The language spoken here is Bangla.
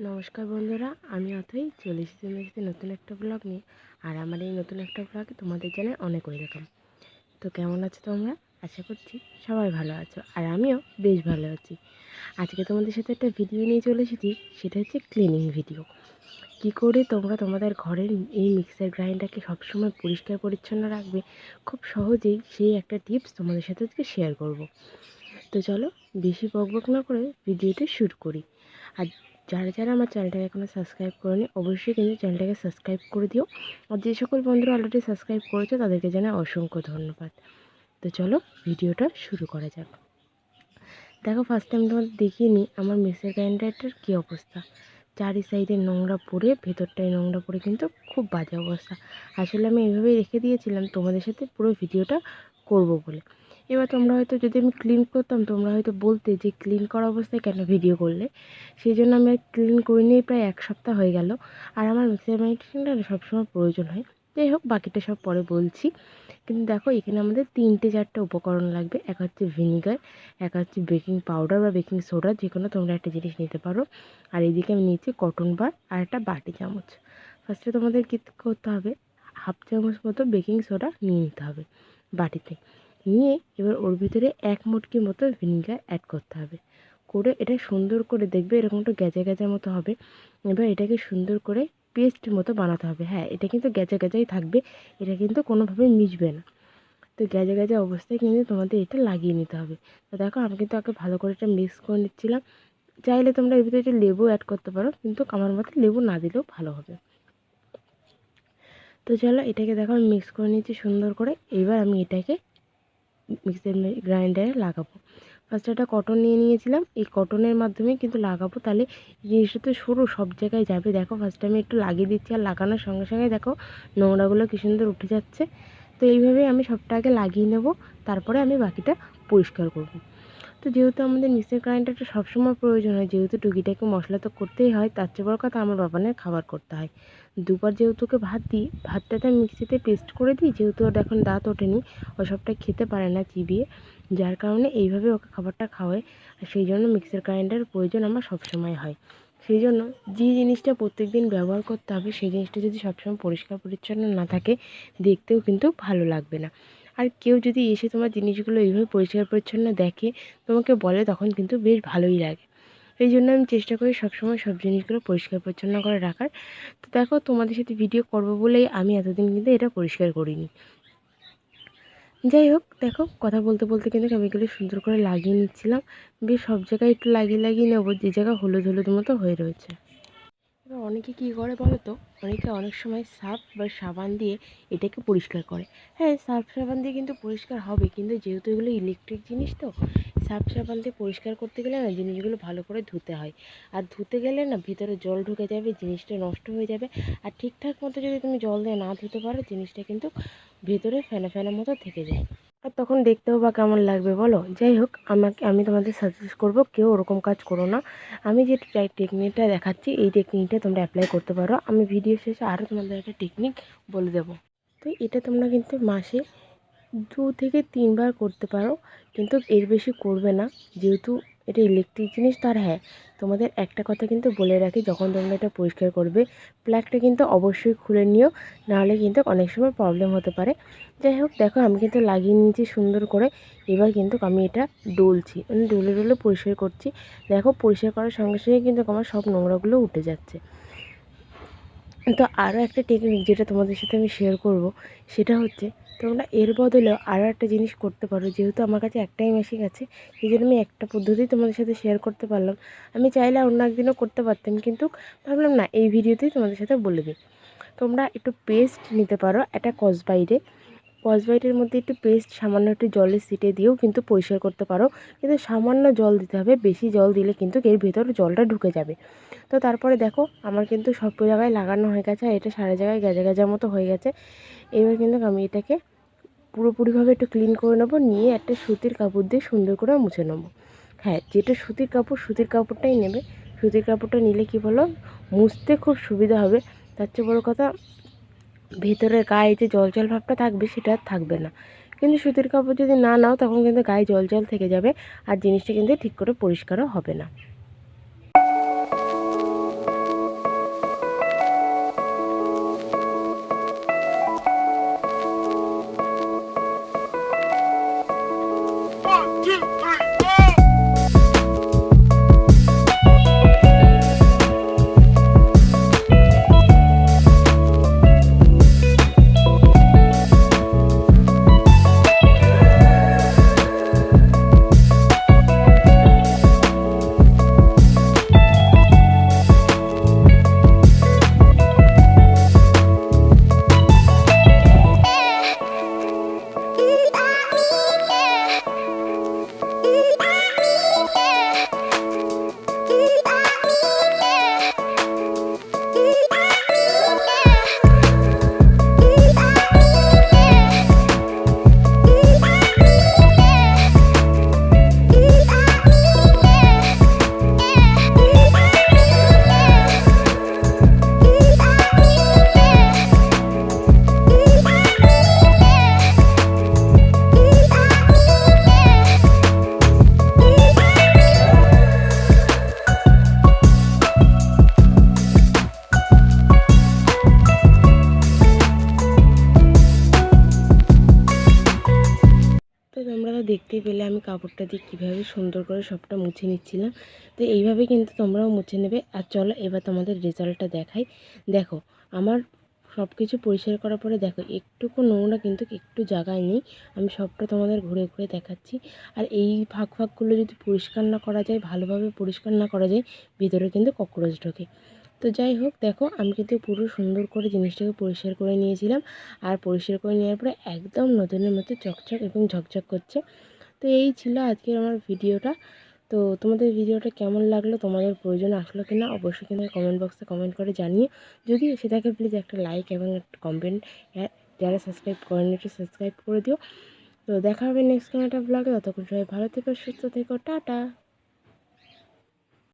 নমস্কার বন্ধুরা, আমি অথই চলে এসেছি নতুন একটা ব্লগ নিয়ে। আর আমার এই নতুন একটা ব্লগে তোমাদের জানাই অনেক ওয়েলকাম। তো কেমন আছো তোমরা? আশা করছি সবাই ভালো আছো, আর আমিও বেশ ভালো আছি। আজকে তোমাদের সাথে একটা ভিডিও নিয়ে চলে এসেছি, সেটা হচ্ছে ক্লিনিং ভিডিও। কী করে তোমরা তোমাদের ঘরের এই মিক্সার গ্রাইন্ডারকে সবসময় পরিষ্কার পরিচ্ছন্ন রাখবে, খুব সহজেই সেই একটা টিপস তোমাদের সাথে আজকে শেয়ার করব। তো চলো বেশি বকবক না করে ভিডিওটা শুরু করি। আর যারা আমার চ্যানেলটাকে এখনও সাবস্ক্রাইব করেনি, অবশ্যই কিন্তু চ্যানেলটাকে সাবস্ক্রাইব করে দিও। আর যে সকল বন্ধুরা অলরেডি সাবস্ক্রাইব করেছো তাদেরকে জানাই অসংখ্য ধন্যবাদ। তো চলো ভিডিওটা শুরু করা যাক। দেখো, ফার্স্ট টাইম তোমাদের দেখিয়ে নিই আমার মিক্সার গ্রাইন্ডারটার কী অবস্থা। চারি সাইডে নোংরা পড়ে, ভেতরটায় নোংরা পড়ে কিন্তু খুব বাজে অবস্থা। আসলে আমি এইভাবেই রেখে দিয়েছিলাম তোমাদের সাথে পুরো ভিডিওটা করব বলে। এবার তোমরা হয়তো, যদি আমি ক্লিন করতাম তোমরা হয়তো বলতে যে ক্লিন করা অবস্থায় কেন ভিডিও করলে। সেই জন্য আমি আর ক্লিন করে নিয়ে প্রায় 1 সপ্তাহ হয়ে গেল। আর আমার মিক্সার গ্রাইন্ডারটা সবসময় প্রয়োজন হয়। যাই হোক, বাকিটা সব পরে বলছি। কিন্তু দেখো, এখানে আমাদের 3-4টা উপকরণ লাগবে। এক হচ্ছে ভিনিগার, এক হচ্ছে বেকিং পাউডার বা বেকিং সোডা, যে কোনো তোমরা একটা জিনিস নিতে পারো। আর এইদিকে আমি নিয়েছি কটন বার আর একটা বাটি চামচ। ফার্স্টে তোমাদের কী করতে হবে, 1/2 চামচ মতো বেকিং সোডা নিয়ে নিতে হবে বাটিতে। নিয়ে এবার ওর ভিতরে 1 মুটকি মতো ভিনিগার অ্যাড করতে হবে। করে এটা সুন্দর করে দেখবে এরকম একটু গ্যাজা গ্যাজা মতো হবে। এবার এটাকে সুন্দর করে পেস্ট মতো বানাতে হবে। হ্যাঁ, এটা কিন্তু গ্যাজা গ্যাজাই থাকবে, এটা কিন্তু কোনোভাবে মিশবে না। তো গ্যাজা গ্যাজা অবস্থায় কিন্তু তোমাদের এটা লাগিয়ে নিতে হবে। তো দেখো, আমি কিন্তু আগে ভালো করে এটা মিক্স করে নিচ্ছিলাম। চাইলে তোমরা এর ভিতরে একটু লেবু অ্যাড করতে পারো, কিন্তু আমার মতে লেবু না দিলেও ভালো হবে। তো চলো, এটাকে দেখো আমি মিক্স করে নিচ্ছি সুন্দর করে। এবার আমি এটাকে মিক্সার গ্রাইন্ডারে লাগাবো। ফার্স্টে একটা কটন নিয়ে নিয়েছিলাম, এই কটনের মাধ্যমেই কিন্তু লাগাবো, তাহলে জিনিসটা তো সরু সব জায়গায় যাবে। দেখো, ফার্স্টে আমি একটু লাগিয়ে দিচ্ছি, আর লাগানোর সঙ্গে সঙ্গে দেখো নোংরাগুলো কী সুন্দর উঠে যাচ্ছে। তো এইভাবেই আমি সবটা আগে লাগিয়ে নেব, তারপরে আমি বাকিটা পরিষ্কার করব। তো যেহেতু আমাদের মিক্সার গ্রাইন্ডারটা সবসময় প্রয়োজন হয়, যেহেতু টুকিটাকি মশলা তো করতেই হয়, তার চেয়ে বড় কথা আমার বাবানের খাবার করতে হয়। দুবার যেহেতু ওকে ভাত দিই, ভাতটাতে আমি মিক্সিতে পেস্ট করে দিই, যেহেতু ওর এখন দাঁত ওঠেনি, ও সবটা খেতে পারে না চিবিয়ে, যার কারণে এইভাবে ওকে খাবারটা খাওয়াই। আর সেই জন্য মিক্সার গ্রাইন্ডারের প্রয়োজন আমার সবসময় হয়। সেই জন্য যে জিনিসটা প্রত্যেক দিন ব্যবহার করতে হবে, সেই জিনিসটা যদি সবসময় পরিষ্কার পরিচ্ছন্ন না থাকে, দেখতেও কিন্তু ভালো লাগবে না। আর কেউ যদি এসে তোমার জিনিসগুলো এইভাবে পরিষ্কার পরিচ্ছন্ন দেখে, তোমাকে বলে, তখন কিন্তু বেশ ভালোই লাগে। এই জন্য আমি চেষ্টা করি সবসময় সব জিনিসগুলো পরিষ্কার পরিচ্ছন্ন করে রাখার। তো দেখো, তোমাদের সাথে ভিডিও করব বলেই আমি এতদিন কিন্তু এটা পরিষ্কার করিনি। যাই হোক, দেখো কথা বলতে বলতে কিন্তু আমি এগুলো সুন্দর করে লাগিয়ে নিচ্ছিলাম। বেশ সব জায়গায় একটু লাগিয়ে লাগিয়ে নেবো, যে জায়গা হলুদ হলুদ মতো হয়ে রয়েছে। এবার অনেকে কী করে বলো তো, অনেকে অনেক সময় সার্ফ বা সাবান দিয়ে এটাকে পরিষ্কার করে। হ্যাঁ, সার্ফ সাবান দিয়ে কিন্তু পরিষ্কার হবে, কিন্তু যেহেতু এগুলো ইলেকট্রিক জিনিস, তো সার্ফ সাবান দিয়ে পরিষ্কার করতে গেলে না জিনিসগুলো ভালো করে ধুতে হয়। আর ধুতে গেলে না ভিতরে জল ঢুকে যাবে, জিনিসটা নষ্ট হয়ে যাবে। আর ঠিকঠাক মতো যদি তুমি জল দিয়ে না ধুতে পারো, জিনিসটা কিন্তু ভেতরে ফেনা ফেনা মতো থেকে যায়। আর তখন দেখতেও বা কেমন লাগবে বলো। যাই হোক, আমি তোমাদের সাজেস্ট করবো কেউ ওরকম কাজ করো না। আমি যে টেকনিকটা দেখাচ্ছি, এই টেকনিকটা তোমরা অ্যাপ্লাই করতে পারো। আমি ভিডিও শেষে আরও তোমাদের একটা টেকনিক বলে দেবো। তো এটা তোমরা কিন্তু মাসে 2 থেকে 3 বার করতে পারো, কিন্তু এর বেশি করবে না, যেহেতু এটা ইলেকট্রিক জিনিস। তার হ্যাঁ, তোমাদের একটা কথা কিন্তু বলে রাখি, যখন তোমরা এটা পরিষ্কার করবে, প্লাগটা কিন্তু অবশ্যই খুলে নিও, নাহলে কিন্তু অনেক সময় প্রবলেম হতে পারে। যাই হোক, দেখো আমি কিন্তু লাগিয়ে নিয়েছি সুন্দর করে। এবার কিন্তু আমি এটা ডলছি, মানে ডলে ডলে পরিষ্কার করছি। দেখো, পরিষ্কার করার সঙ্গে সঙ্গে কিন্তু আমার সব নোংরাগুলো উঠে যাচ্ছে। তো আরও একটা টেকনিক যেটা তোমাদের সাথে আমি শেয়ার করব, সেটা হচ্ছে তোমরা এর বদলেও আরও একটা জিনিস করতে পারো। যেহেতু আমার কাছে একটাই মেশিন আছে, সেই জন্য আমি একটা পদ্ধতি তোমাদের সাথে শেয়ার করতে পারলাম। আমি চাইলে অন্য একদিনও করতে পারতাম, কিন্তু ভাবলাম না, এই ভিডিওতেই তোমাদের সাথে বলে দিই। তোমরা একটু পেস্ট নিতে পারো, একটা স্কচব্রাইটের মধ্যে একটু পেস্ট সামান্য একটু জলের ছিটে দিয়েও কিন্তু পরিষ্কার করতে পারো, কিন্তু সামান্য জল দিতে হবে, বেশি জল দিলে কিন্তু এর ভেতর জলটা ঢুকে যাবে। তো তারপরে দেখো, আমার কিন্তু সব জায়গায় লাগানো হয়ে গেছে, আর এটা সারা জায়গায় গেজা গেজা মতো হয়ে গেছে। এবার কিন্তু আমি এটাকে পুরোপুরিভাবে একটু ক্লিন করে নেবো, নিয়ে একটা সুতির কাপড় দিয়ে সুন্দর করে মুছে নেবো। হ্যাঁ, যেটা সুতির কাপড়টাই নেবে। সুতির কাপড়টা নিলে কি বলো, মুছতে খুব সুবিধা হবে। তার চেয়ে বড়ো কথা, ভেতরের গায়ে যে জল জল ভাবটা থাকবে, সেটা আর থাকবে না। কিন্তু সুতির কাপড় যদি না নাও, তখন কিন্তু গায়ে জল জল থেকে যাবে, আর জিনিসটা কিন্তু ঠিক করে পরিষ্কারও হবে না। দেখতেই পেলে আমি কাপড়টা দিয়ে কীভাবে সুন্দর করে সবটা মুছে নিচ্ছিলাম। তো এইভাবে কিন্তু তোমরাও মুছে নেবে। আর চলো এবার তোমাদের রেজাল্টটা দেখাই। দেখো আমার সব কিছু পরিষ্কার করার পরে দেখো একটুকু নোংরা কিন্তু একটু জায়গায় নেই। আমি সবটা তোমাদের ঘুরে ঘুরে দেখাচ্ছি। আর এই ফাঁকগুলো যদি পরিষ্কার না করা যায়, ভালোভাবে পরিষ্কার না করা যায়, ভিতরে কিন্তু ককরোচ ঢোকে। তো যাই হোক, দেখো আমি কিন্তু পুরো সুন্দর করে জিনিসটাকে পরিষ্কার করে নিয়েছিলাম। আর পরিষ্কার করে নেওয়ার পরে একদম নতুনের মতো চকচক এবং ঝকঝক করছে। তো এই ছিল আজকের আমার ভিডিওটা। তো তোমাদের ভিডিওটা কেমন লাগলো, তোমাদের প্রয়োজন আসলো কিনা অবশ্যই কিন্তু কমেন্ট বক্সে কমেন্ট করে জানিয়ে, যদি এসে থাকে প্লিজ একটা লাইক এবং একটা কমেন্ট, যারা সাবস্ক্রাইব করেন একটু সাবস্ক্রাইব করে দিও। তো দেখা হবে নেক্সট কোনো একটা ব্লগে। ততক্ষণ সবাই ভালো থেকো, সুস্থ থেকো, টাটা।